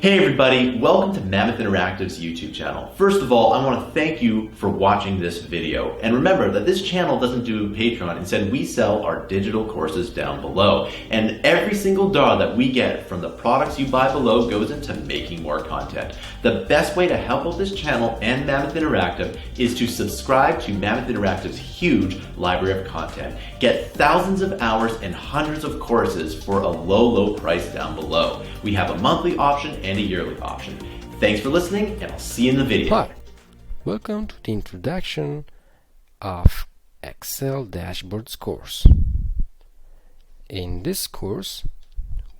Hey everybody, welcome to Mammoth Interactive's YouTube channel. First of all, I want to thank you for watching this video. And remember that this channel doesn't do Patreon. Instead, we sell our digital courses down below. And every single dollar that we get from the products you buy below goes into making more content. The best way to help out this channel and Mammoth Interactive is to subscribe to Mammoth Interactive's huge library of content. Get thousands of hours and hundreds of courses for a low price down below. We have a monthly option and a yearly option. Thanks for listening, and I'll see you in the video. Hi, welcome to the introduction of Excel Dashboards course. In this course,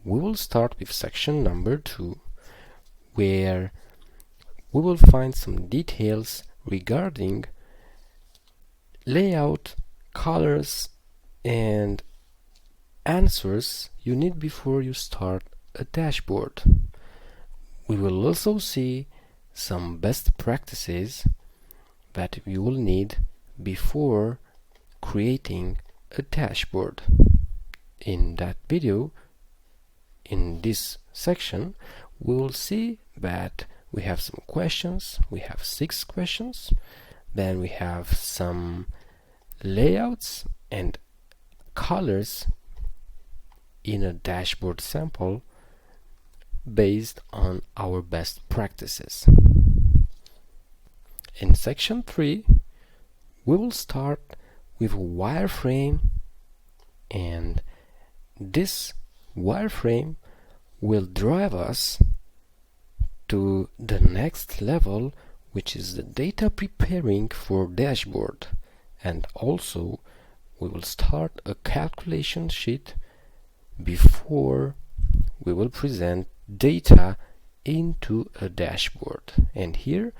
we will start with section number 2, where we will find some details regarding layout, colors, and answers you need before you start a dashboard. We will also see some best practices that you will need before creating a dashboard. In that video, in this section, we will see that we have some questions. We have 6 questions. Then we have some layouts and colors in a dashboard sample based on our best practices. In section 3, we will start with a wireframe, and this wireframe will drive us to the next level, which is the data preparing for dashboard. And also we will start a calculation sheet before we will present data into a dashboard. And here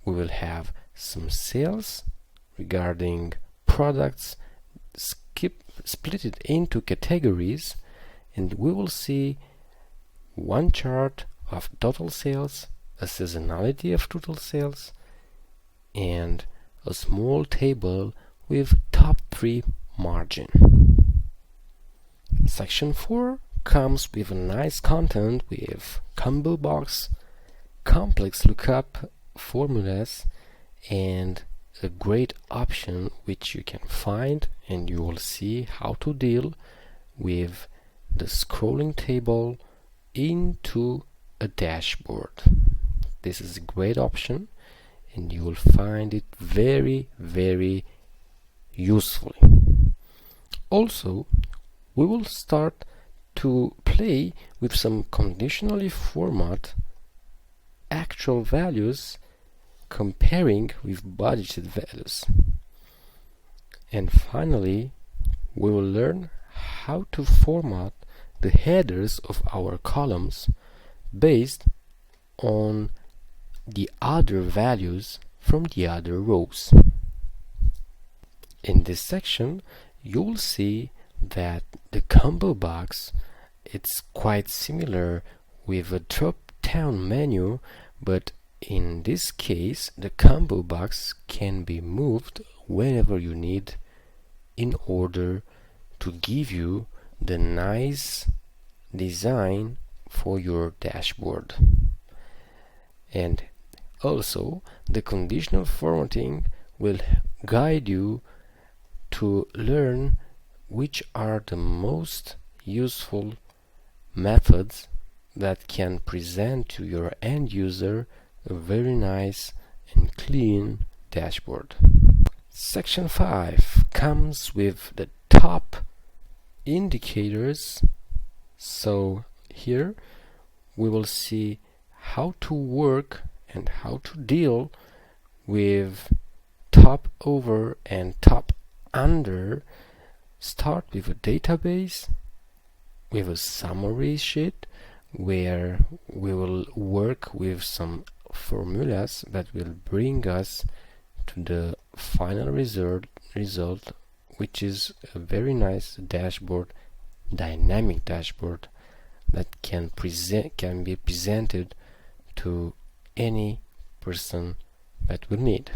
we will have some sales regarding products, split it into categories, and we will see one chart of total sales, a seasonality of total sales, and a small table with top 3 margin. Section 4 comes with a nice content with combo box, complex lookup formulas, and a great option which you can find, and you will see how to deal with the scrolling table into a dashboard. This is a great option, and you will find it very useful. Also, we will start to play with some conditionally format actual values comparing with budgeted values. And finally, we will learn how to format the headers of our columns based on the other values from the other rows. In this section, you will see that the combo box, it's quite similar with a drop-down menu, but in this case the combo box can be moved whenever you need in order to give you the nice design for your dashboard. And also the conditional formatting will guide you to learn which are the most useful methods that can present to your end user a very nice and clean dashboard. Section 5 comes with the top indicators. So here we will see how to work and how to deal with top over and top under. Start with a database, with a summary sheet where we will work with some formulas that will bring us to the final result, which is a very nice dashboard, dynamic dashboard that can be presented to any person that will need.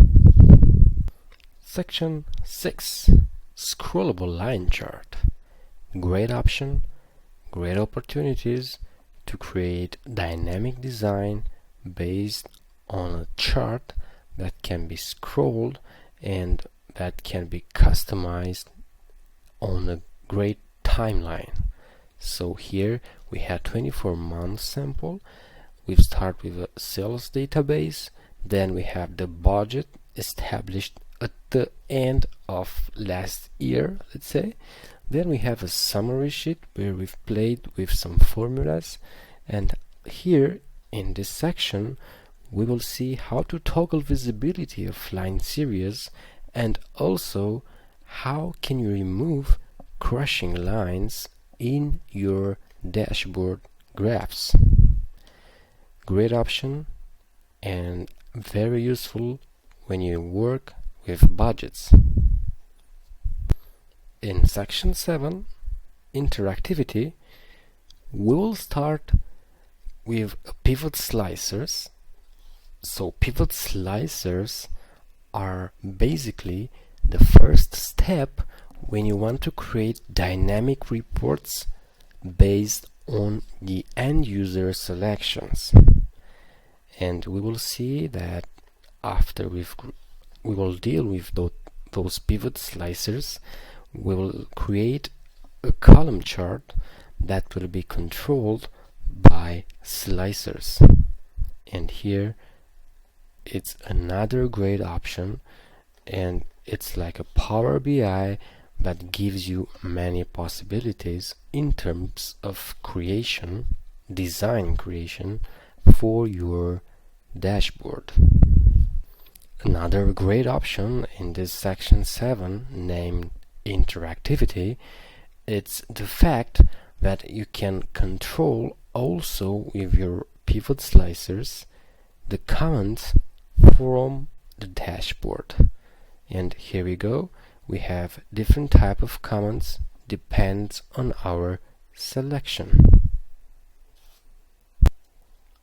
Section 6, scrollable line chart. Great option, great opportunities to create dynamic design based on a chart that can be scrolled and that can be customized on a great timeline. So here we have 24-month sample. We start with a sales database, then we have the budget established at the end of last year, let's say. Then we have a summary sheet where we've played with some formulas, and here in this section we will see how to toggle visibility of line series, and also how can you remove crushing lines in your dashboard graphs. Great option and very useful when you work with budgets. In section 7, interactivity, we will start with pivot slicers. So pivot slicers are basically the first step when you want to create dynamic reports based on the end user selections. And we will see that after we will deal with those pivot slicers, we will create a column chart that will be controlled by slicers. And here it's another great option, and it's like a Power BI that gives you many possibilities in terms of creation, design creation for your dashboard. Another great option in this section 7, named interactivity, it's the fact that you can control also with your pivot slicers the comments from the dashboard. And here we go, we have different type of comments, depends on our selection.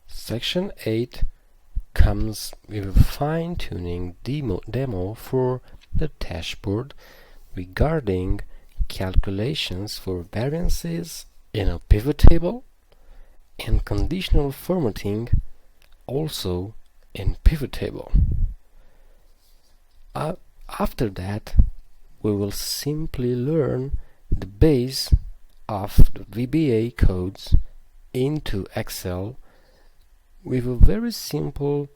Section 8 comes with a fine-tuning demo for the dashboard regarding calculations for variances in a pivot table and conditional formatting also in pivot table. After that, we will simply learn the base of the VBA codes into Excel with a very simple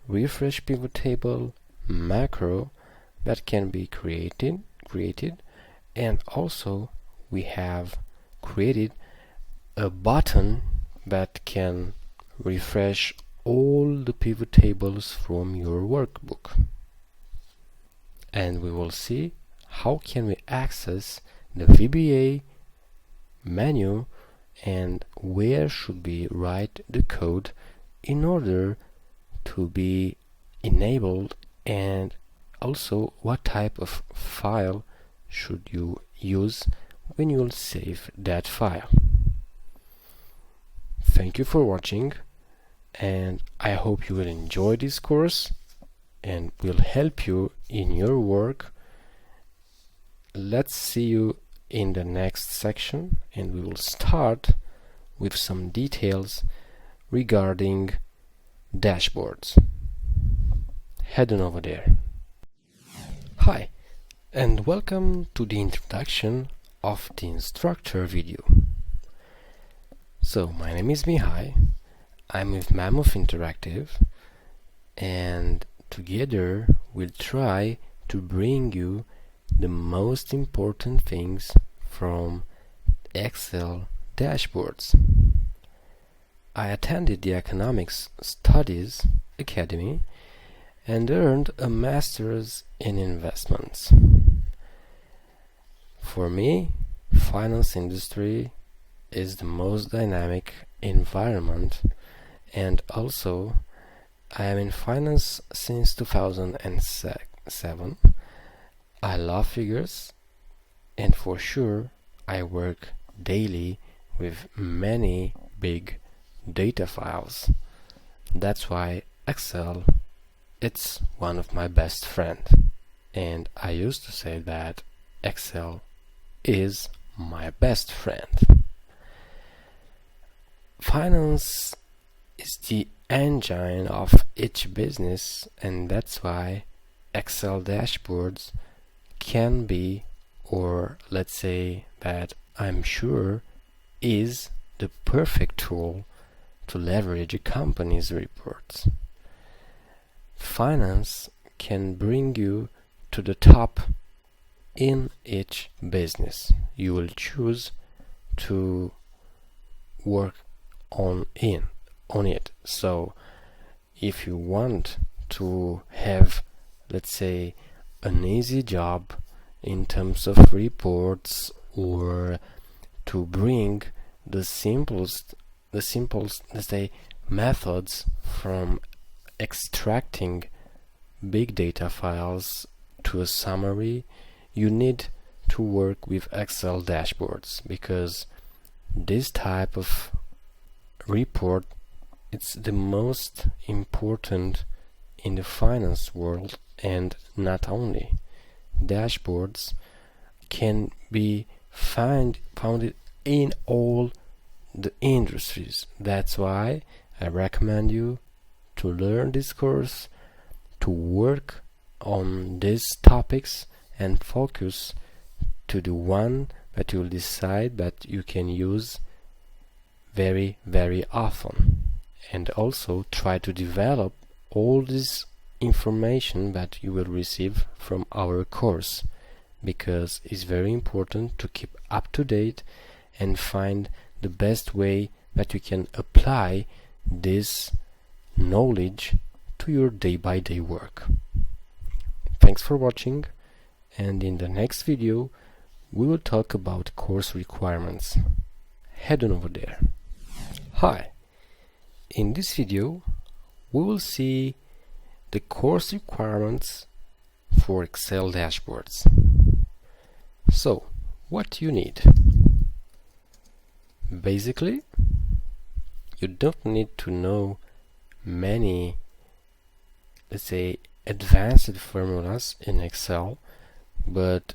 refresh pivot table macro that can be created, and also we have created a button that can refresh all the pivot tables from your workbook. And we will see how can we access the VBA menu and where should we write the code in order to be enabled, and also what type of file should you use when you'll save that file. Thank you for watching, and I hope you will enjoy this course and will help you in your work. Let's see you in the next section, and we will start with some details regarding dashboards. Head on over there. Hi, and welcome to the introduction of the instructor video. So, my name is Mihai, I'm with Mammoth Interactive, and together we'll try to bring you the most important things from Excel dashboards. I attended the Economics Studies Academy and earned a master's in investments. For me, finance industry is the most dynamic environment, and also I am in finance since 2007. I love figures, and for sure I work daily with many big data files. That's why Excel, it's one of my best friends, and I used to say that Excel is my best friend. Finance is the engine of each business, and that's why Excel dashboards can be, or let's say that I'm sure is, the perfect tool to leverage a company's reports. Finance can bring you to the top in each business you will choose to work on it. So if you want to have, let's say, an easy job in terms of reports, or to bring the simplest, let's say, methods from extracting big data files to a summary, you need to work with Excel dashboards, because this type of report, it's the most important in the finance world. And not only, dashboards can be found in all the industries. That's why I recommend you to learn this course, to work on these topics, and focus to the one that you'll decide that you can use very, very often. And also try to develop all this information that you will receive from our course, because it's very important to keep up to date and find the best way that you can apply this knowledge to your day-by-day work. Thanks for watching, and in the next video we will talk about course requirements. Head on over there. Hi! In this video we will see the course requirements for Excel dashboards. So, what you need? Basically, you don't need to know many, let's say, advanced formulas in Excel, but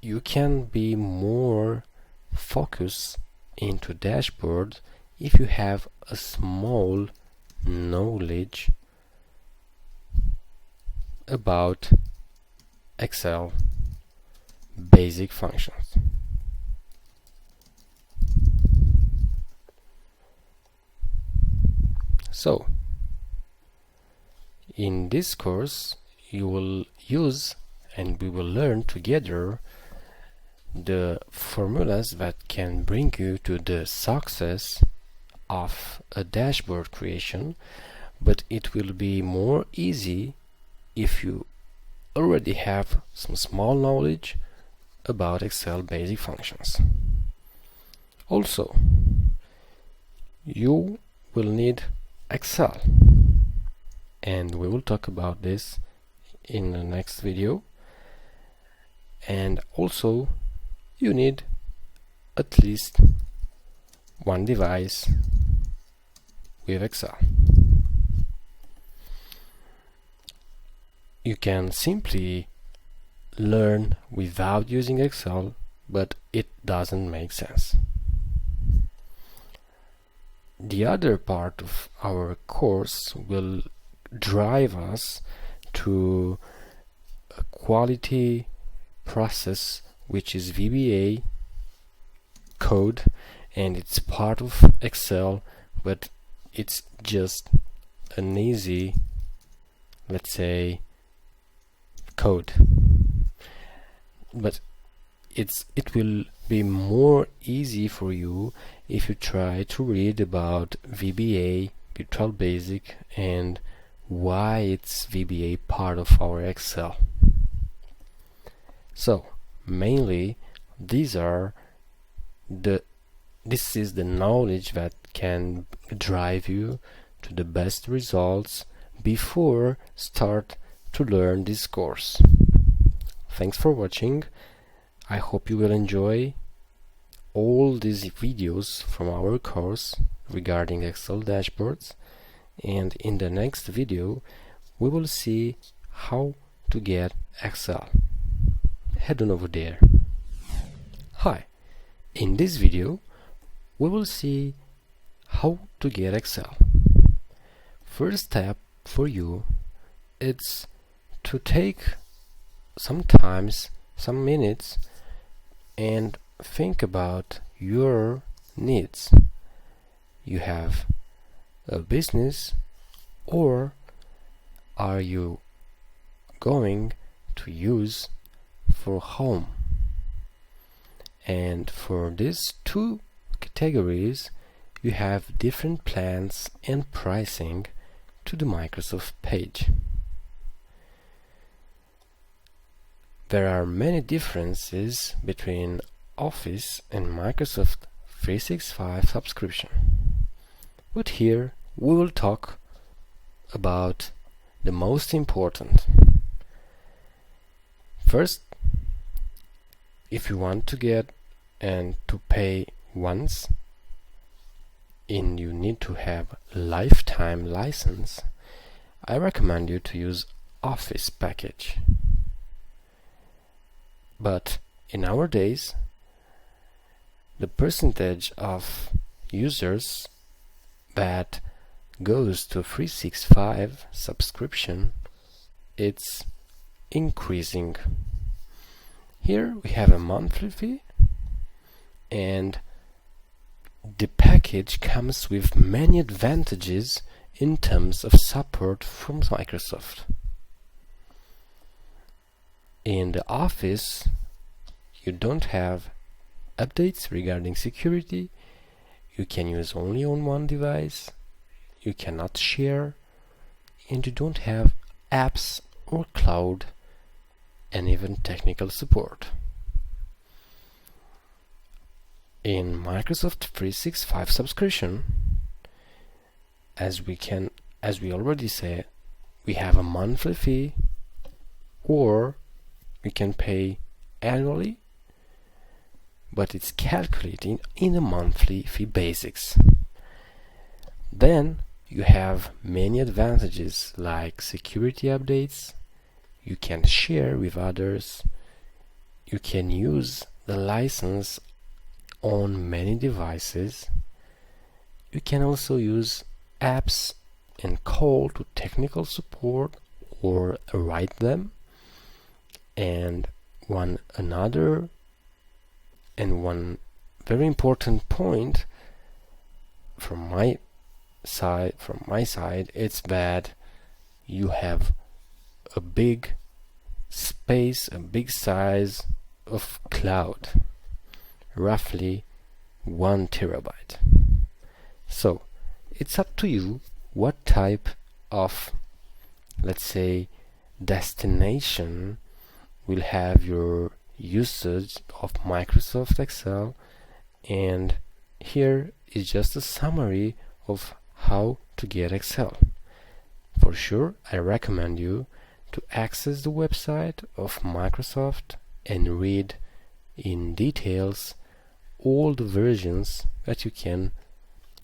you can be more focused into dashboard if you have a small knowledge about Excel basic functions. So, in this course you will use, and we will learn together, the formulas that can bring you to the success of a dashboard creation, but it will be more easy if you already have some small knowledge about Excel basic functions. Also, you will need Excel, and we will talk about this in the next video. And also you need at least one device with Excel. You can simply learn without using Excel, but it doesn't make sense. The other part of our course will drive us to a quality process, which is VBA code, and it's part of Excel, but it's just an easy, let's say, code. But it will be more easy for you if you try to read about VBA, Virtual Basic, and why it's VBA part of our Excel. So mainly this is the knowledge that can drive you to the best results before start to learn this course. Thanks for watching. I hope you will enjoy all these videos from our course regarding Excel dashboards, and in the next video we will see how to get Excel. Head on over there. Hi! In this video we will see how to get Excel. First step for you, it's to take some minutes and think about your needs. You have a business, or are you going to use for home? And for these two categories, you have different plans and pricing to the Microsoft page. There are many differences between Office and Microsoft 365 subscription. But here we will talk about the most important. First, if you want to get and to pay once, and you need to have lifetime license, I recommend you to use Office package. But in nowadays, the percentage of users that goes to 365 subscription, it's increasing. Here we have a monthly fee, and the package comes with many advantages in terms of support from Microsoft. In the Office, you don't have updates regarding security. You can use only on one device. You cannot share, and you don't have apps or cloud and even technical support. In Microsoft 365 subscription, as we already said, we have a monthly fee, or we can pay annually, but it's calculated in a monthly fee basics. Then you have many advantages like security updates. You can share with others. You can use the license on many devices. You can also use apps and call to technical support or write them. And one very important point from my side, it's that you have a big space, a big size of cloud, roughly 1 terabyte. So it's up to you what type of, let's say, destination will have your usage of Microsoft Excel, and here is just a summary of how to get Excel. For sure, I recommend you to access the website of Microsoft and read in details all the versions that you can,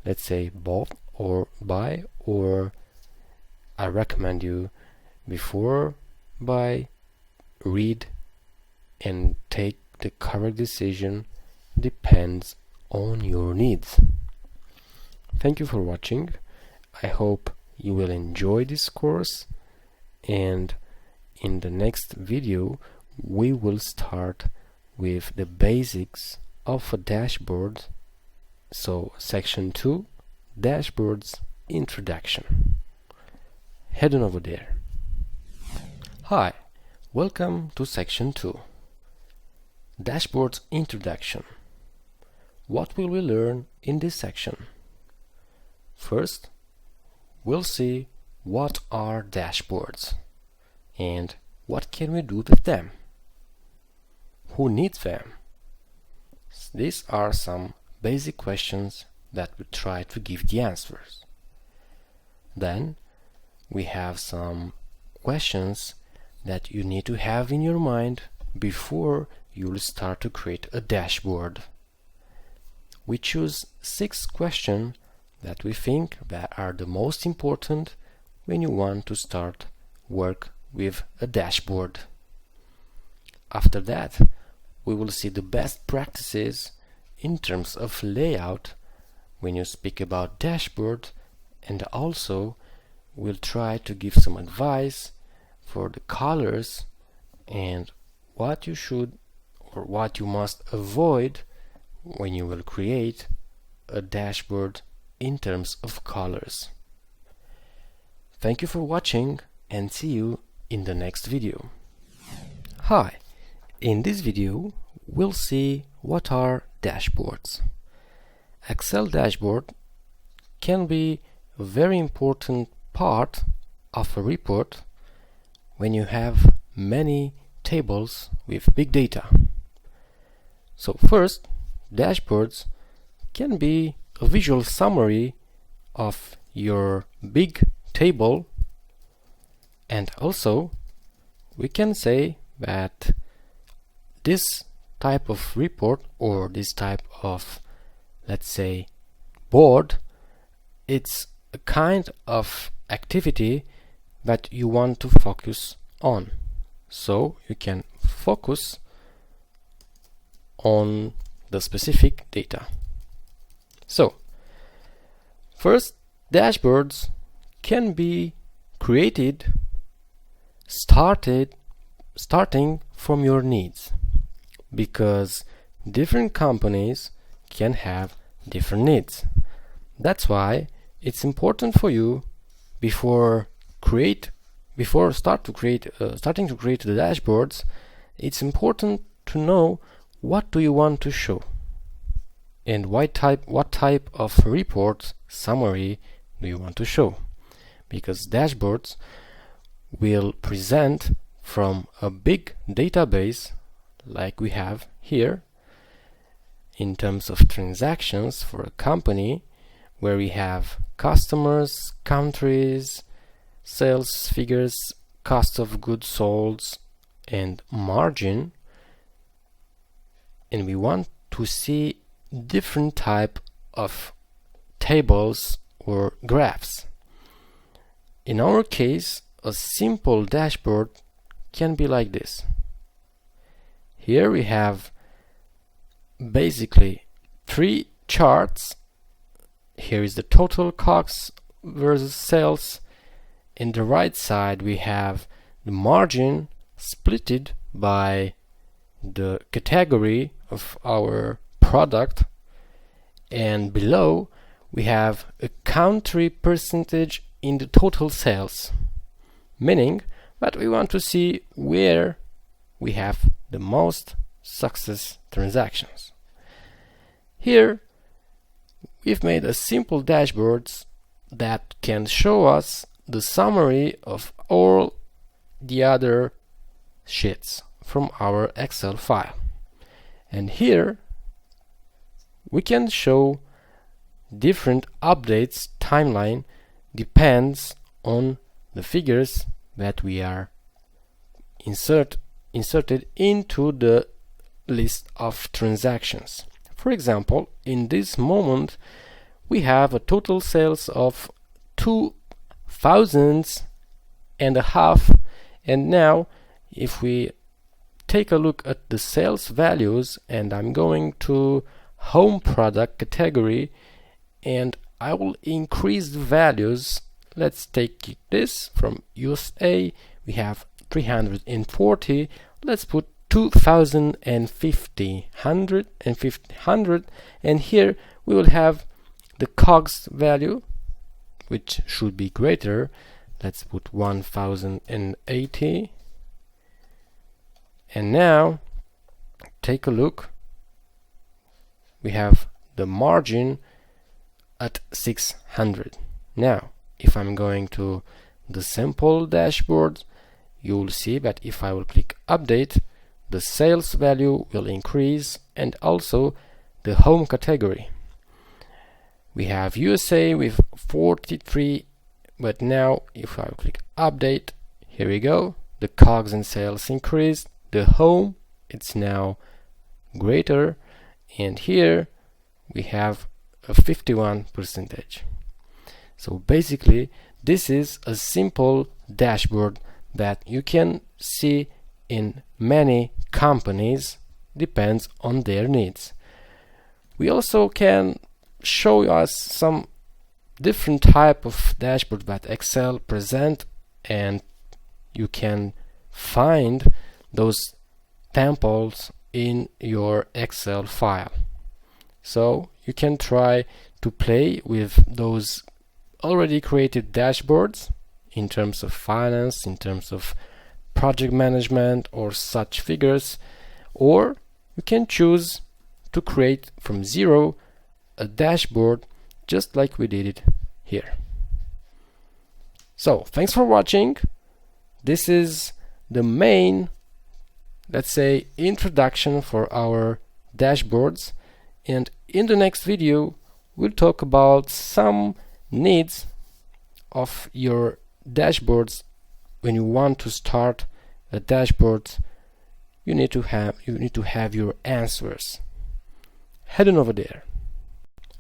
let's say, buy, or I recommend you before buy, read and take the correct decision. Depends on your needs. Thank you for watching. I hope you will enjoy this course, and in the next video we will start with the basics of a dashboard. So section 2, dashboards introduction. Head on over there. Hi, welcome to section 2, dashboards introduction. What will we learn in this section? First, we'll see what are dashboards and what can we do with them. Who needs them? These are some basic questions that we try to give the answers. Then we have some questions that you need to have in your mind before you'll start to create a dashboard. We choose 6 questions that we think that are the most important when you want to start work with a dashboard. After that, we will see the best practices in terms of layout when you speak about dashboard, and also we'll try to give some advice for the colors and what you should or what you must avoid when you will create a dashboard in terms of colors. Thank you for watching and see you in the next video. Hi! In this video we'll see what are dashboards. Excel dashboard can be a very important part of a report when you have many tables with big data. So first, dashboards can be a visual summary of your big table, and also we can say that this type of report or this type of, let's say, board, it's a kind of activity that you want to focus on. So you can focus on the specific data. So first, dashboards can be created starting from your needs, because different companies can have different needs. That's why it's important for you starting to create the dashboards. It's important to know what do you want to show and what type of report summary do you want to show, because dashboards will present from a big database like we have here in terms of transactions for a company, where we have customers, countries, sales figures, cost of goods sold, and margin, and we want to see different type of tables or graphs. In our case, a simple dashboard can be like this. Here we have basically 3 charts. Here is the total COGS versus sales. In the right side we have the margin splitted by the category of our product, and below we have a country percentage in the total sales, meaning that we want to see where we have the most success transactions. Here we've made a simple dashboards that can show us the summary of all the other sheets from our Excel file. And here we can show different updates. Timeline depends on the figures that we are inserted into the list of transactions. For example, in this moment we have a total sales of 2,500, and now if we take a look at the sales values, and I'm going to home product category and I will increase the values. Let's take this from USA. We have 340. Let's put 2,050, 100, and here we will have the COGS value, which should be greater. Let's put 1,080. And now take a look. We have the margin at 600. Now if I'm going to the simple dashboard, you will see that if I will click update, the sales value will increase, and also the home category. We have USA with 43, but now if I will click update, here we go, the COGS and sales increased, the home, it's now greater, and here we have a 51%. So basically this is a simple dashboard that you can see in many companies, depends on their needs. We also can show us some different type of dashboard that Excel present, and you can find those samples in your Excel file. So you can try to play with those already created dashboards in terms of finance, in terms of project management or such figures, or you can choose to create from zero a dashboard just like we did it here. So thanks for watching. This is the main, let's say, introduction for our dashboards, and in the next video we'll talk about some needs of your dashboards. When you want to start a dashboard, you need to have your answers. Head on over there.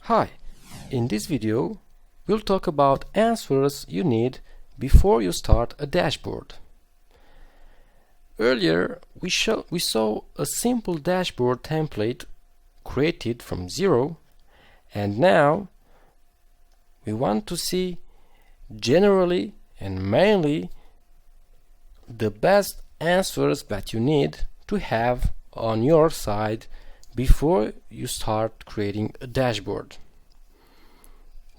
Hi, in this video we'll talk about answers you need before you start a dashboard. Earlier we saw a simple dashboard template created from zero, and now we want to see generally and mainly the best answers that you need to have on your side before you start creating a dashboard.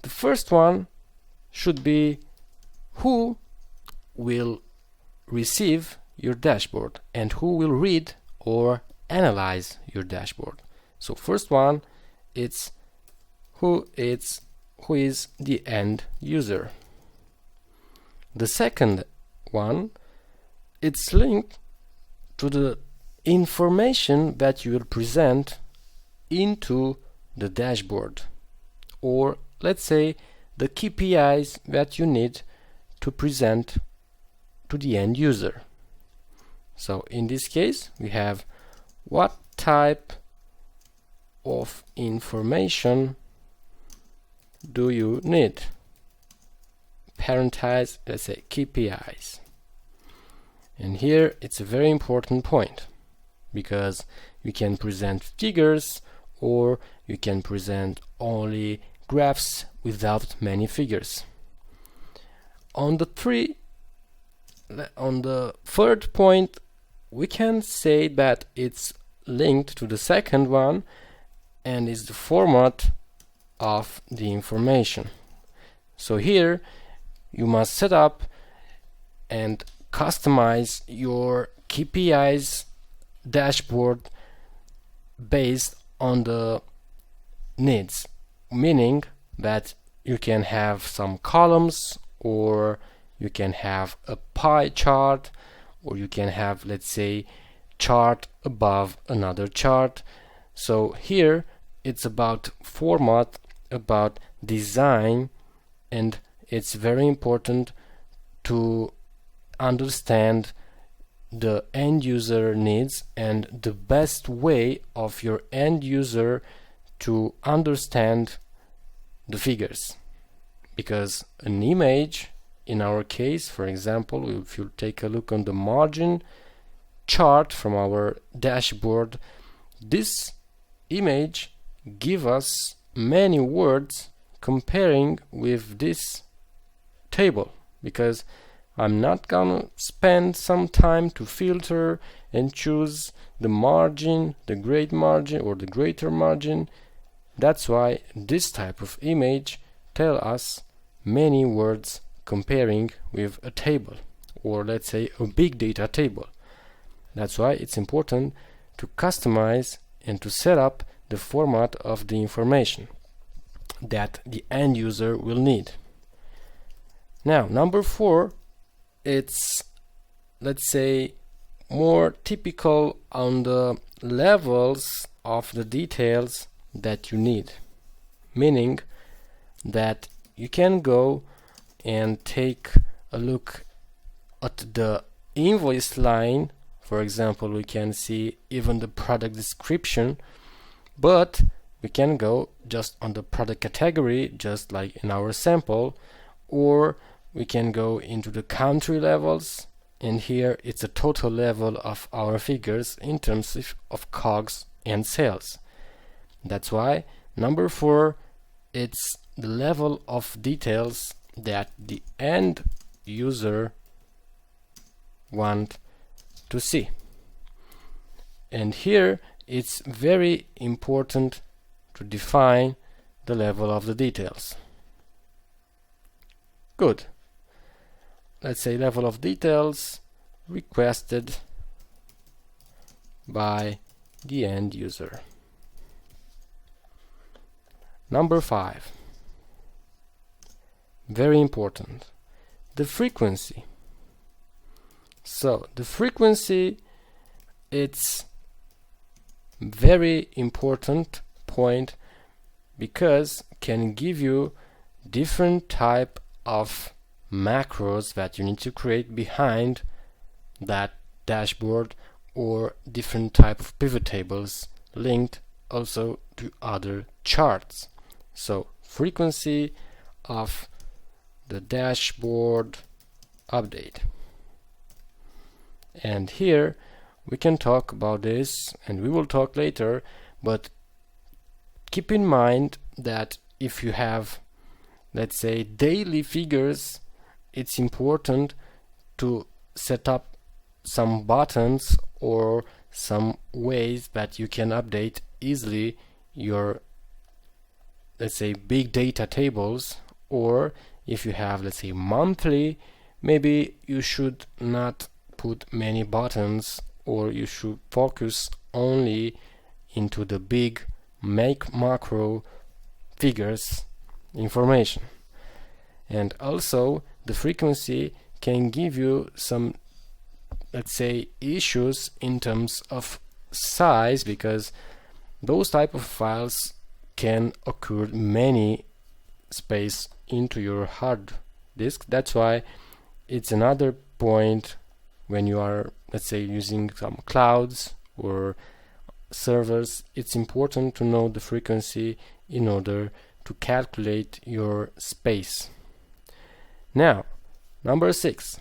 The first one should be who will receive your dashboard and who will read or analyze your dashboard. So first one, it's who is the end user. The second one, it's linked to the information that you will present into the dashboard, or let's say the KPIs that you need to present to the end user. So in this case we have what type of information do you need? Parenthese, let's say KPIs. And here it's a very important point, because you can present figures or you can present only graphs without many figures. On the third point, we can say that it's linked to the second one and is the format of the information. So here you must set up and customize your KPIs dashboard based on the needs, meaning that you can have some columns, or you can have a pie chart, or you can have, let's say, chart above another chart. So here it's about format, about design, and it's very important to understand the end user needs and the best way of your end user to understand the figures. Because an image, in our case, for example, if you take a look on the margin chart from our dashboard, this image gives us many words comparing with this table, because I'm not gonna spend some time to filter and choose the margin, the great margin or the greater margin. That's why this type of image tell us many words comparing with a table, or let's say a big data table. That's why it's important to customize and to set up the format of the information that the end user will need. Now, number 4, it's, let's say, more typical on the levels of the details that you need, meaning that you can go and take a look at the invoice line. For example, we can see even the product description, but we can go just on the product category, just like in our sample, or we can go into the country levels, and here it's a total level of our figures in terms of COGS and sales. That's why number 4 it's the level of details that the end user want to see. And here it's very important to define the level of the details. Good. Let's say level of details requested by the end user. Number 5. Very important. The frequency. So the frequency, it's very important point because can give you different type of macros that you need to create behind that dashboard, or different type of pivot tables linked also to other charts. So frequency of the dashboard update. And here we can talk about this, and we will talk later, but keep in mind that if you have, let's say, daily figures, it's important to set up some buttons or some ways that you can update easily your, let's say, big data tables. Or if you have, let's say, monthly, maybe you should not put many buttons, or you should focus only into the big macro figures information. And also the frequency can give you some, let's say, issues in terms of size, because those type of files can occur many space into your hard disk. That's why it's another point when you are, let's say, using some clouds or servers. It's important to know the frequency in order to calculate your space. Now, number 6,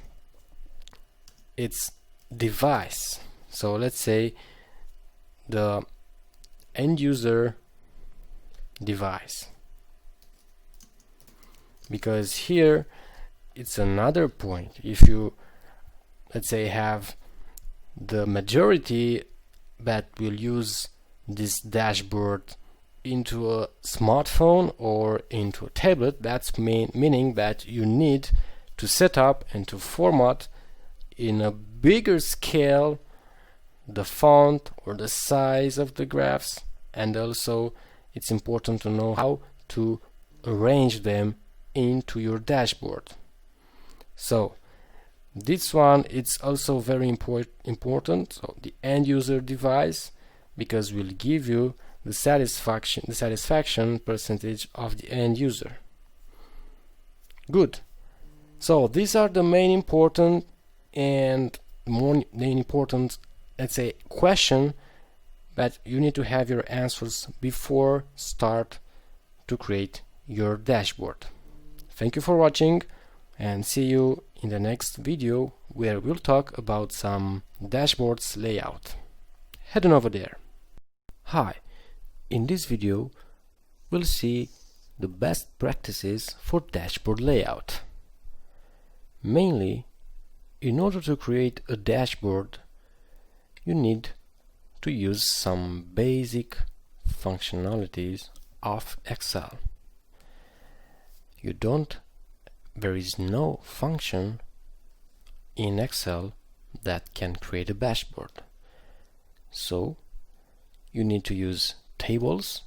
it's device. So let's say the end user device, because here it's another point. If you, let's say, have the majority that will use this dashboard into a smartphone or into a tablet, that's meaning that you need to set up and to format in a bigger scale the font or the size of the graphs, and also it's important to know how to arrange them into your dashboard. So this one, it's also very important. So the end user device, because will give you the satisfaction percentage of the end user. Good. So these are the main important and main important, let's say, question that you need to have your answers before start to create your dashboard. Thank you for watching, and see you in the next video, where we'll talk about some dashboards layout. Head on over there. Hi, in this video we'll see the best practices for dashboard layout. Mainly, in order to create a dashboard, you need to use some basic functionalities of Excel. There is no function in Excel that can create a dashboard. So you need to use tables,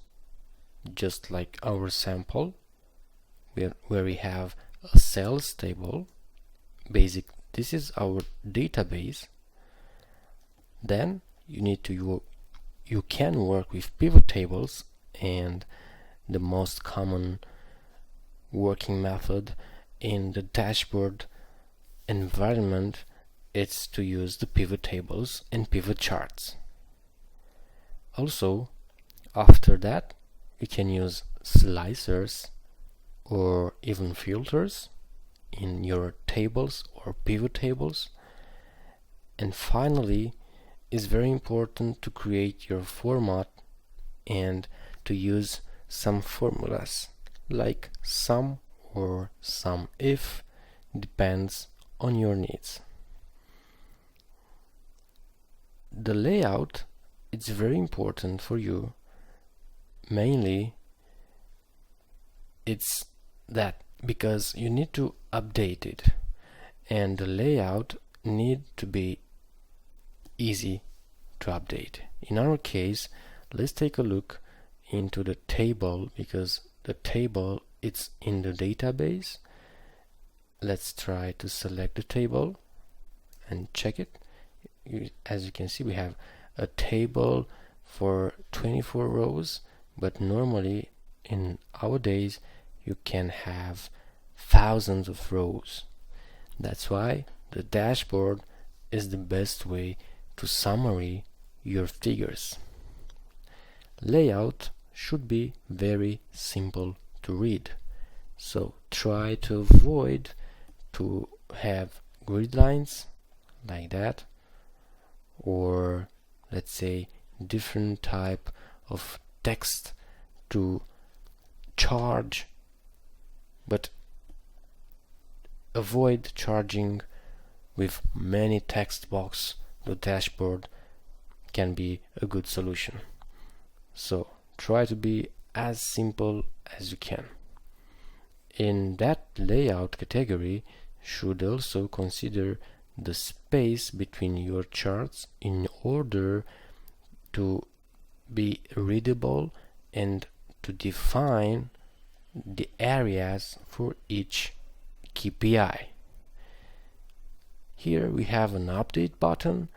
just like our sample, where we have a sales table. This is our database. Then you can work with pivot tables, and the most common working method in the dashboard environment is to use the pivot tables and pivot charts. Also, after that, you can use slicers or even filters in your tables or pivot tables. And finally, it's very important to create your format and to use some formulas like some or some if, depends on your needs. The layout is very important for you. Mainly it's that because you need to update it, and the layout need to be easy to update. In our case, let's take a look into the table, because the table it's in the database. Let's try to select the table and check it. As you can see, we have a table for 24 rows, but normally in our days you can have thousands of rows. That's why the dashboard is the best way to summary your figures. Layout should be very simple to read, so try to avoid to have grid lines like that, or let's say different type of text to charge, but avoid charging with many text box. The dashboard can be a good solution. So try to be as simple as you can. In that layout category, should also consider the space between your charts in order to be readable and to define the areas for each KPI. Here we have an update button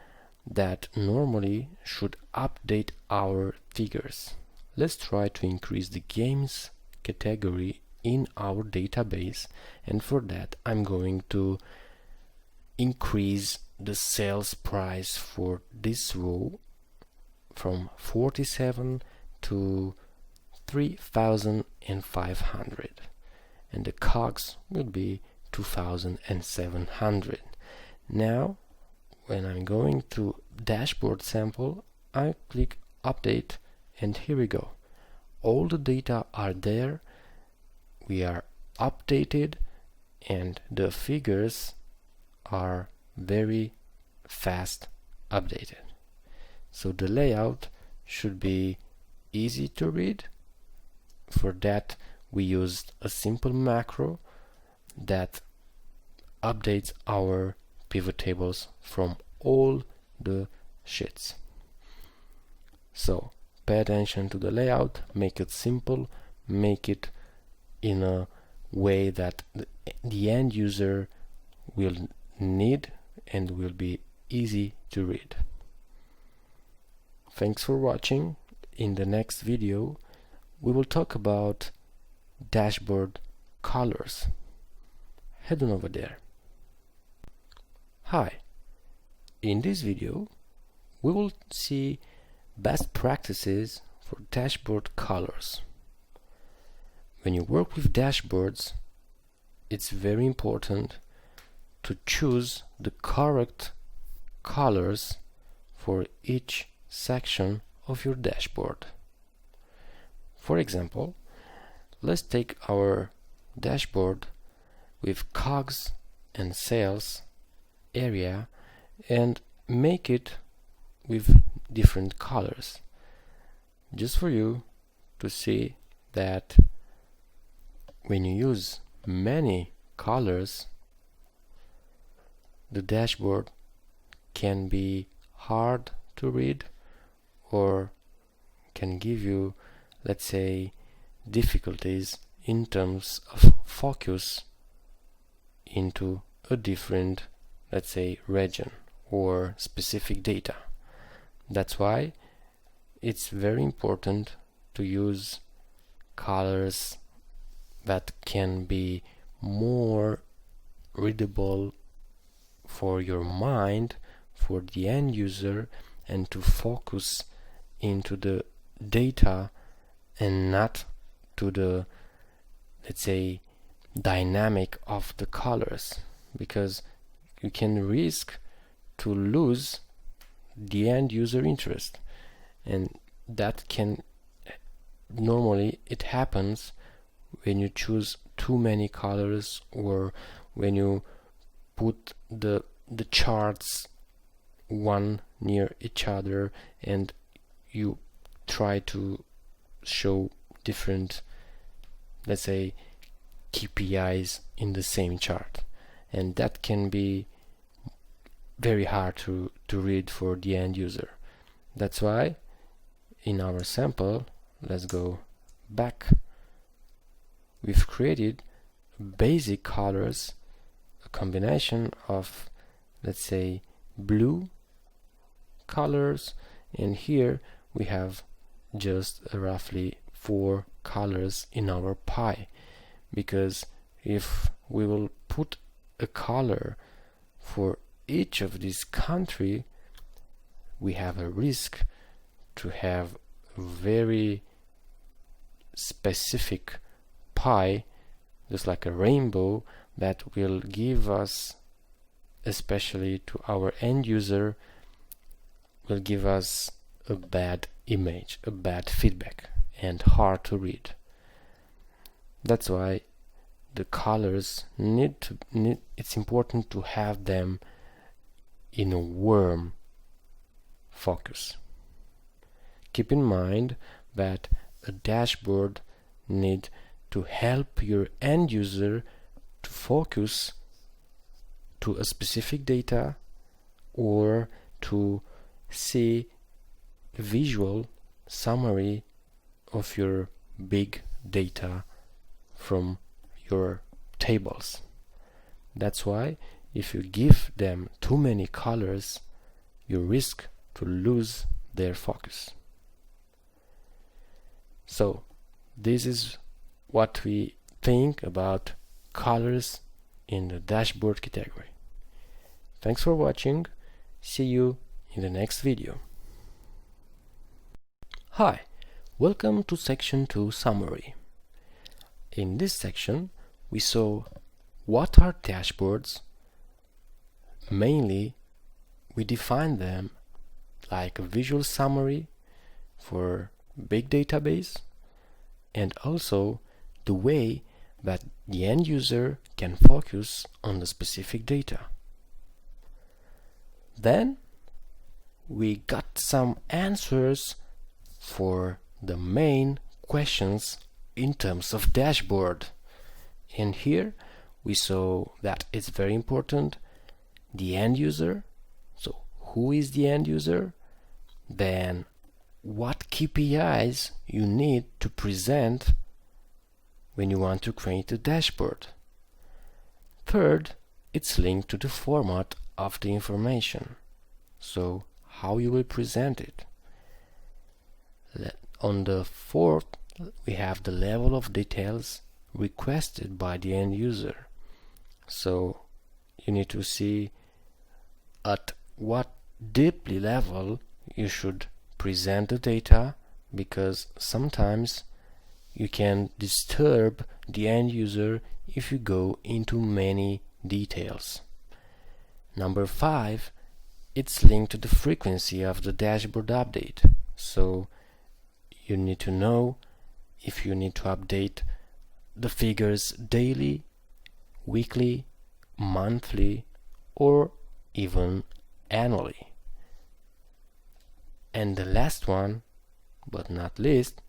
that normally should update our figures. Let's try to increase the games category in our database, and for that I'm going to increase the sales price for this row from 47 to 3,500, and the COGS will be 2,700. Now when I'm going to dashboard sample, I click update, and here we go. All the data are there, we are updated, and the figures are very fast updated. So the layout should be easy to read. For that we used a simple macro that updates our pivot tables from all the sheets. So pay attention to the layout, make it simple, make it in a way that the end user will need and will be easy to read. Thanks for watching. In the next video we will talk about dashboard colors. Head on over there. Hi, in this video we will see best practices for dashboard colors. When you work with dashboards, it's very important to choose the correct colors for each section of your dashboard. For example, let's take our dashboard with COGS and sales area and make it with different colors, just for you to see that when you use many colors, the dashboard can be hard to read or can give you, let's say, difficulties in terms of focus into a different, let's say, region or specific data. That's why it's very important to use colors that can be more readable for your mind, for the end user, and to focus into the data and not to the, let's say, dynamic of the colors, because you can risk to lose the end user interest, and that can normally it happens when you choose too many colors, or when you put the charts one near each other and you try to show different, let's say, KPIs in the same chart, and that can be very hard to read for the end user. That's why in our sample, let's go back, we've created basic colors, a combination of, let's say, blue colors, and here we have just roughly 4 colors in our pie, because if we will put a color for each of these country, we have a risk to have a very specific pie, just like a rainbow, that will give us, especially to our end user, will give us a bad image, a bad feedback, and hard to read. That's why the colors it's important to have them in a warm focus. Keep in mind that a dashboard need to help your end user to focus to a specific data, or to see a visual summary of your big data from your tables. That's why if you give them too many colors, you risk to lose their focus. So this is what we think about colors in the dashboard category. Thanks for watching. See you in the next video. Hi, welcome to section 2 summary. In this section we saw what are dashboards. Mainly we define them like a visual summary for big database, and also the way that the end user can focus on the specific data. Then we got some answers for the main questions in terms of dashboard, and here we saw that it's very important the end user. So who is the end user? Then what KPIs you need to present when you want to create a dashboard. Third, it's linked to the format of the information, so how you will present it. On the fourth, we have the level of details requested by the end user, so you need to see at what deeply level you should present the data, because sometimes you can disturb the end user if you go into many details. Number 5, it's linked to the frequency of the dashboard update, so you need to know if you need to update the figures daily, weekly, monthly, or even annually. And the last one, but not least,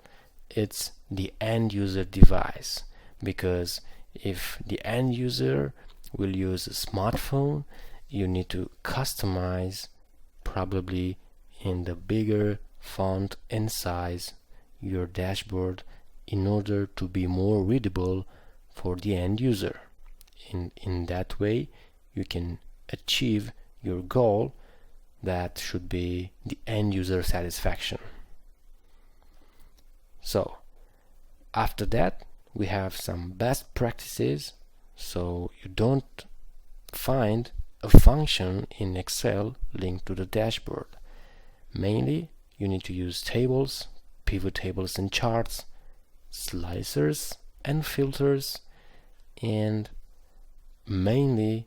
it's the end user device, because if the end user will use a smartphone, you need to customize, probably in the bigger font and size, your dashboard in order to be more readable for the end user. In that way you can achieve your goal, that should be the end user satisfaction. So after that we have some best practices, so you don't find a function in Excel linked to the dashboard. Mainly you need to use tables, pivot tables and charts, slicers and filters, and mainly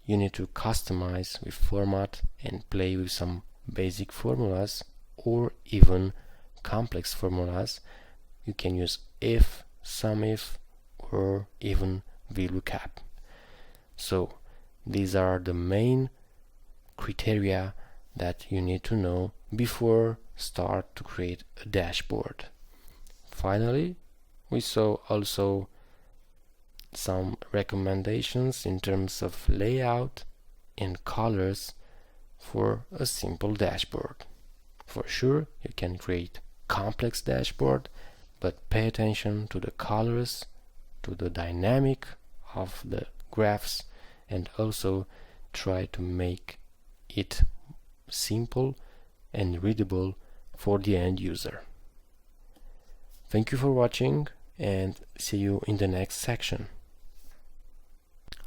you need to customize with format and play with some basic formulas or even complex formulas. You can use if, sum if, or even VLOOKUP. So these are the main criteria that you need to know before start to create a dashboard. Finally, we saw also some recommendations in terms of layout and colors for a simple dashboard. For sure, you can create complex dashboard, but pay attention to the colors, to the dynamic of the graphs, and also try to make it simple and readable for the end user. Thank you for watching and see you in the next section.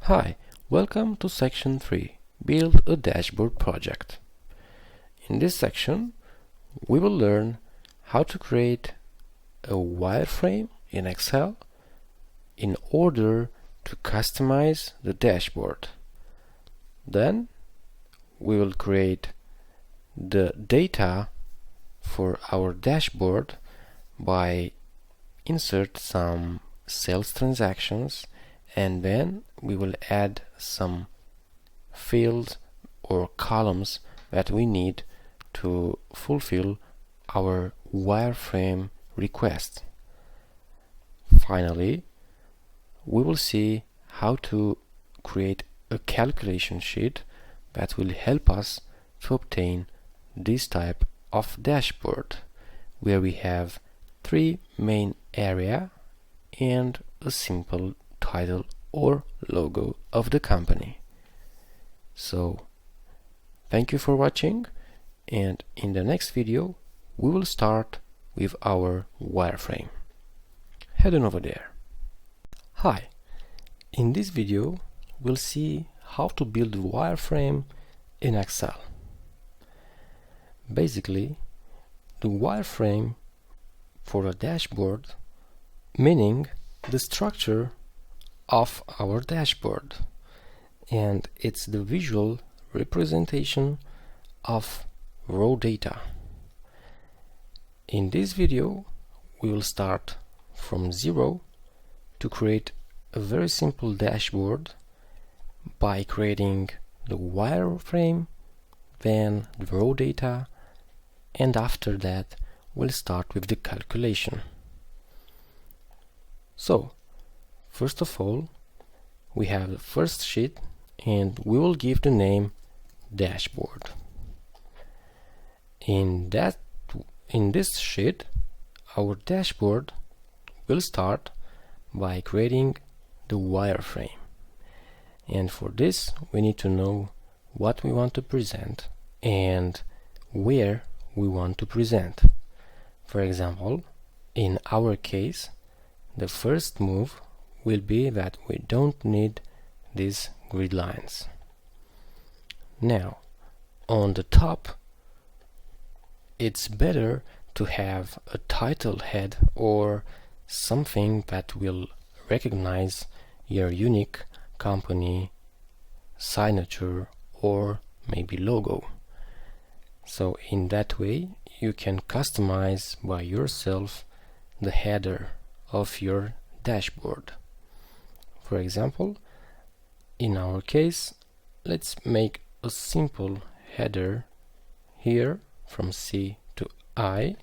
Hi, welcome to section 3, Build a Dashboard Project. In this section, we will learn how to create a wireframe in Excel in order to customize the dashboard. Then we will create the data for our dashboard by insert some sales transactions, and then we will add some fields or columns that we need to fulfill our wireframe request. Finally, we will see how to create a calculation sheet that will help us to obtain this type of dashboard, where we have 3 main areas and a simple title or logo of the company. So, thank you for watching, and in the next video we will start with our wireframe. Head on over there. Hi, in this video we'll see how to build a wireframe in Excel. Basically, the wireframe for a dashboard, meaning the structure of our dashboard, and it's the visual representation of raw data. In this video we will start from zero to create a very simple dashboard by creating the wireframe, then the raw data, and after that we'll start with the calculation. So, first of all, we have the first sheet, and we will give the name dashboard. In this sheet, our dashboard will start by creating the wireframe, and for this we need to know what we want to present and where we want to present. For example, in our case, the first move will be that we don't need these grid lines. Now, on the top, it's better to have a title head or something that will recognize your unique company signature or maybe logo. So in that way you can customize by yourself the header of your dashboard. For example, in our case, let's make a simple header here from C to I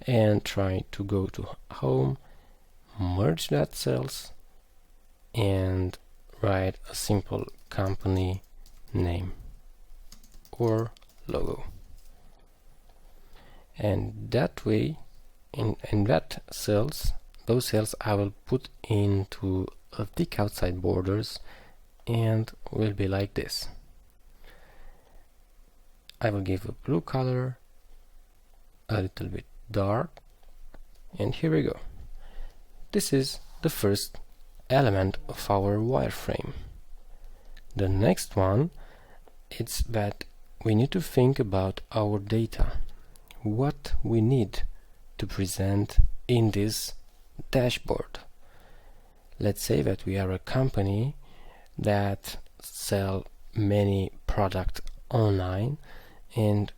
and try to go to home, merge that cells and write a simple company name or logo. And that way, in that cells, those cells I will put into a thick outside borders and will be like this. I will give a blue color, a little bit dark, and here we go. This is the first element of our wireframe. The next one is that we need to think about our data, what we need to present in this dashboard. Let's say that we are a company that sell many products online, and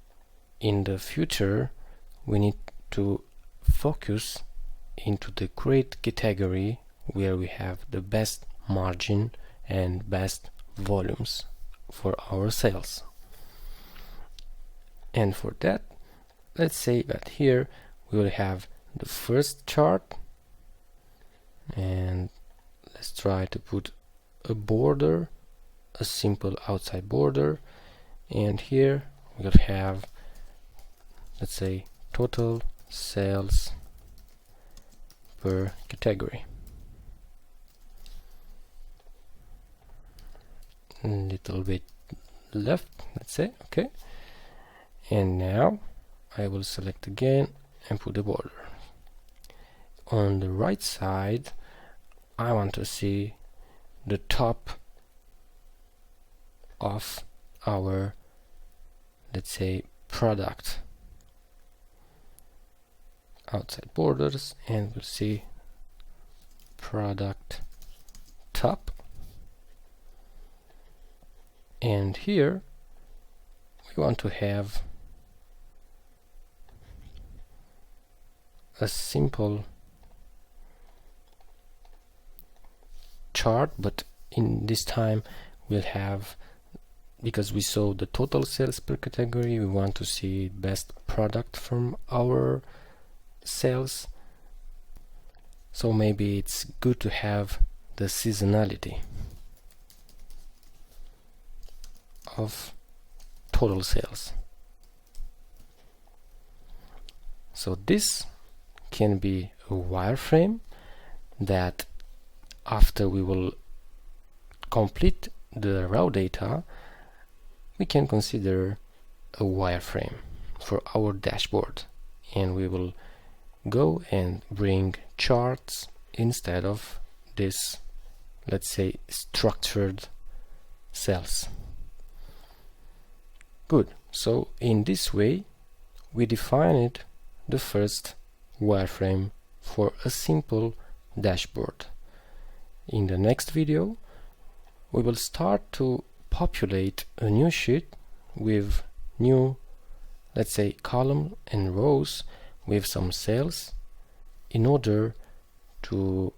in the future we need to focus into the great category where we have the best margin and best volumes for our sales. And for that, let's say that here we will have the first chart, and let's try to put a border, a simple outside border, and here we'll have, let's say, total sales per category. A little bit left, let's say, okay. And now I will select again and put a border. On the right side, I want to see the top of our, let's say, product. Outside borders, and we'll see product top. And here we want to have a simple chart, but in this time we'll have, because we saw the total sales per category, we want to see best product from our sales. So maybe it's good to have the seasonality of total sales. So this can be a wireframe that after we will complete the raw data, we can consider a wireframe for our dashboard, and we will go and bring charts instead of this, let's say, structured cells. Good. So in this way we defined the first wireframe for a simple dashboard. In the next video we will start to populate a new sheet with new, let's say, column and rows with some cells in order to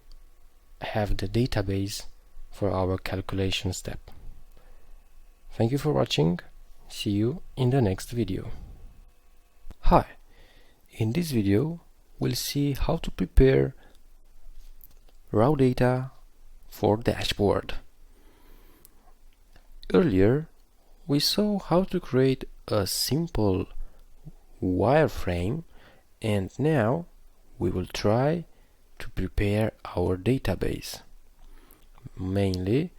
have the database for our calculation step. Thank you for watching. See you in the next video. Hi! In this video we'll see how to prepare raw data for dashboard. Earlier we saw how to create a simple wireframe, and now we will try to prepare our database. Mainly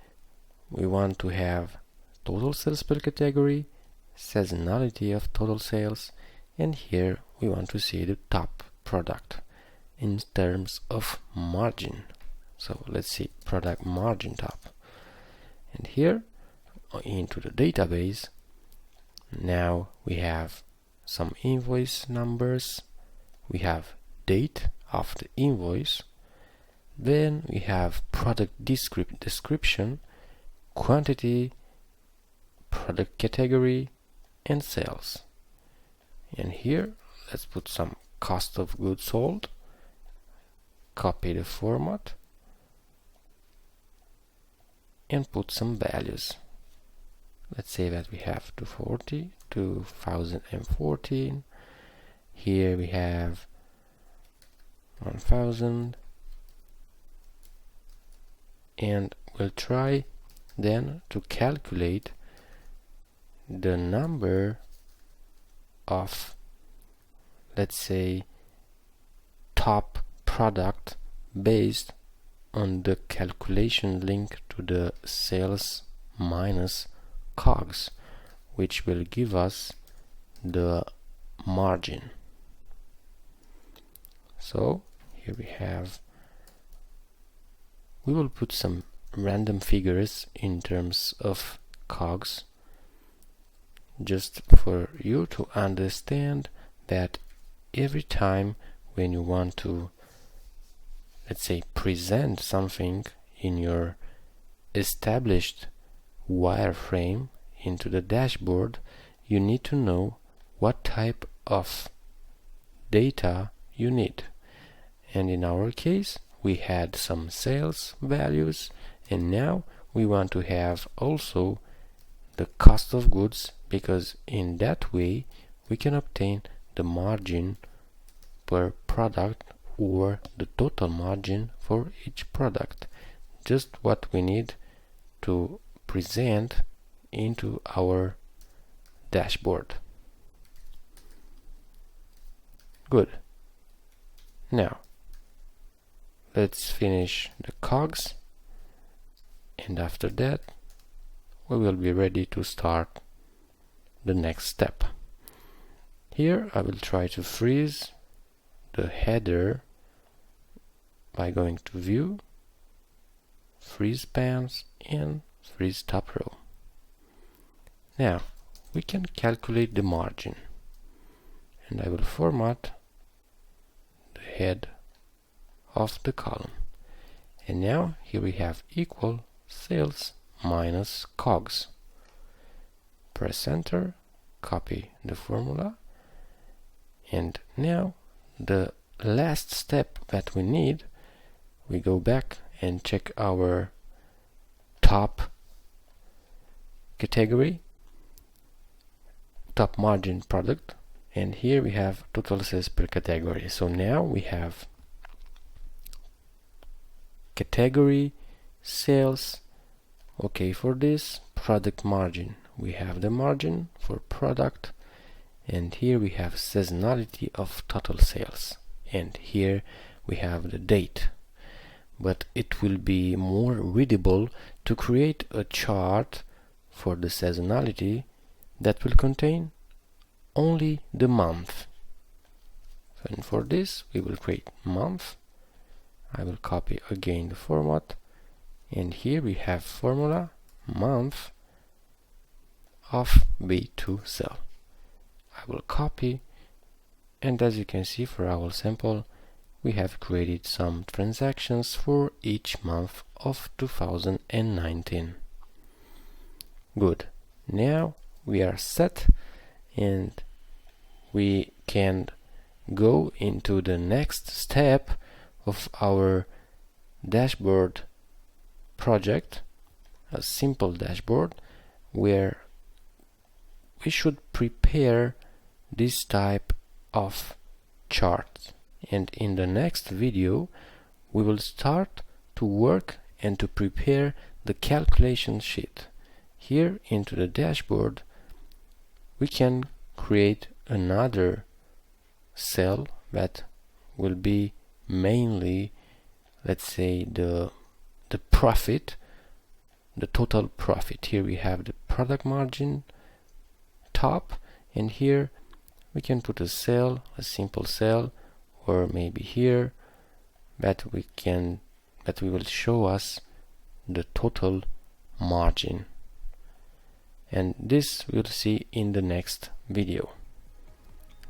we want to have total sales per category, seasonality of total sales, and here we want to see the top product in terms of margin. So let's see product margin top, and here into the database now we have some invoice numbers, we have date of the invoice, then we have product description, quantity, product category, and sales. And here let's put some cost of goods sold, copy the format, and put some values. Let's say that we have 240, 2014. Here we have 1000, and we'll try then to calculate the number of, let's say, top product based on the calculation link to the sales minus COGS, which will give us the margin. So here we will put some random figures in terms of COGS, just for you to understand that every time when you want to, let's say, present something in your established wireframe into the dashboard, you need to know what type of data you need. And in our case we had some sales values, and now we want to have also the cost of goods, because in that way we can obtain the margin per product or the total margin for each product, just what we need to present into our dashboard. Good. Now let's finish the cogs, and after that we will be ready to start the next step. Here I will try to freeze the header by going to View, Freeze Pans, and Freeze Top Row. Now we can calculate the margin, and I will format the head of the column. And now here we have equal sales minus cogs. Press enter, copy the formula, and now the last step that we need, we go back and check our top category, top margin product, and here we have total sales per category. So now we have category sales. Okay, for this product margin, we have the margin for product, and here we have seasonality of total sales, and here we have the date. But it will be more readable to create a chart for the seasonality that will contain only the month. And for this we will create month. I will copy again the format, and here we have formula month of B2 cell. I will copy, and as you can see, for our sample we have created some transactions for each month of 2019. Good. Now we are set, and we can go into the next step of our dashboard project, a simple dashboard where we should prepare this type of chart. And in the next video we will start to work and to prepare the calculation sheet. Here into the dashboard we can create another cell that will be mainly, let's say, the profit, the total profit. Here we have the product margin top, and here we can put a cell, a simple cell, or maybe here that will show us the total margin. And this we'll see in the next video.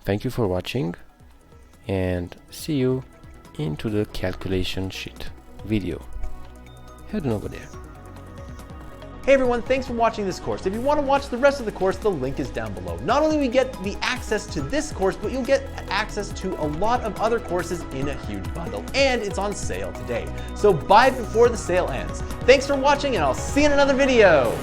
Thank you for watching, and see you into the calculation sheet video. Head on over there. Hey everyone, thanks for watching this course. If you want to watch the rest of the course, the link is down below. Not only do we get the access to this course, but you'll get access to a lot of other courses in a huge bundle, and it's on sale today. So buy before the sale ends. Thanks for watching, and I'll see you in another video.